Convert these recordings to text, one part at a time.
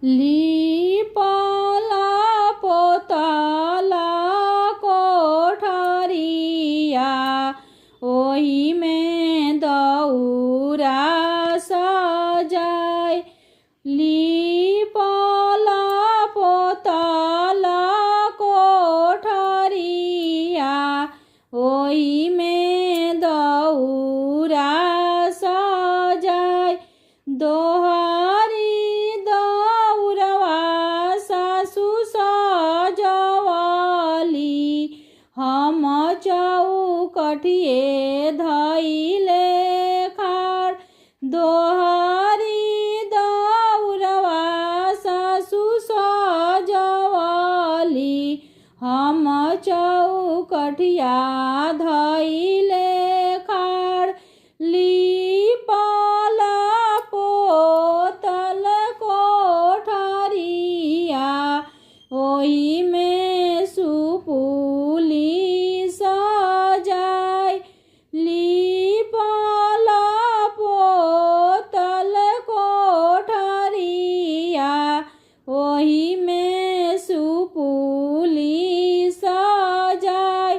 लिपला पोतला कोठरिया ओही में दौरा सजाय। लिपला पोतला कोठरिया ओही में दौरा सजाय। दोहरी दौरवा सासु सजवली हम चौकठिए धैले खाड़। दोहरी दौरवा सासु सजवली हम चौकठिया धैले खाड़। लिपला पोतल कोठरिया ओही में सुपुली सजाय। लिपला पोतल कोठरिया ओही में सुपुली सजाय।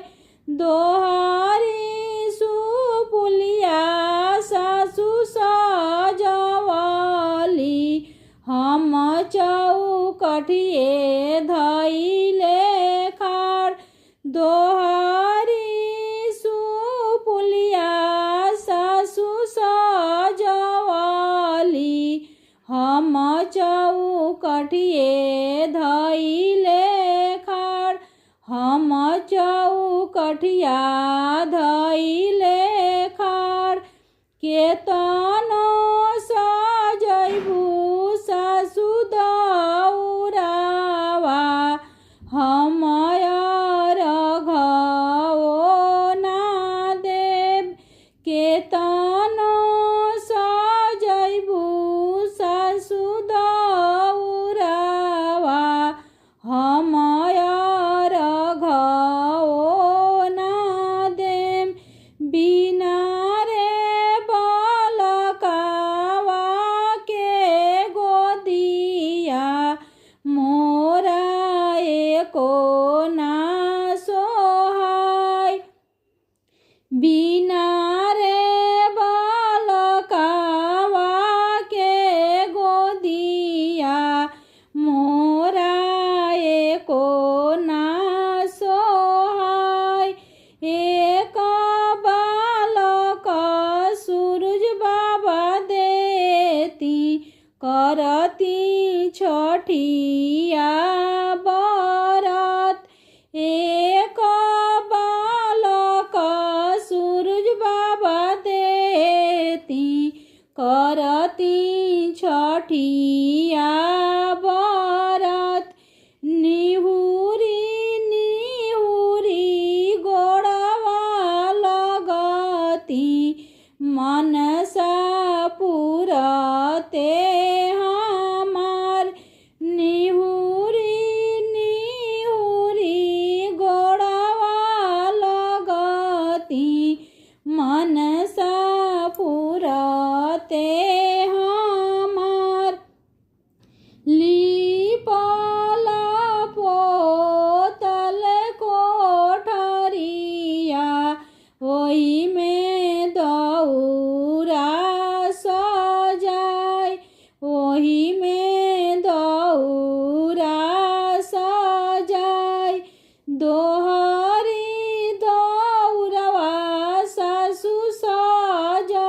दोहरी सुपुलिया सासु सजवली हम चौकठिए धैले खाड़। दोहरी सुपुलिया सासु सजवली हम चौकठिए धैले खाड़। हम चौकठिया धैले खाड़। केतनो सजैबू सासु दौरावा हम अर्घओ ना देब। केतनो सजैबू सासु दौरावा हम अर्घओ ना देम। बिना रे बलकावा के गोदिया मोरा एको ना सोहाय। बिना रे बलकावा के गोदिया मोरा एको ना सोहाय। एक बालक सूरज बाबा देती करती छठिया बरत। एक बालक सूरज बाबा देती करती छठिया बरत। निहुरी निहुरी गोड़वा लगती मनसा पुरते हमार। निहुरी निहुरी गोड़वा लगती मनसा पुरते हमार। लिपला पोतल कोठरिया ओही में दौरा सजाय। ओही में दौरा सजाय। दोहरी दौरवा सासु सजवली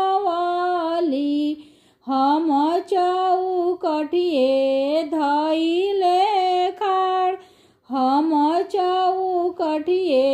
हम चौकठिए धैले खाड़। हम चौकठिए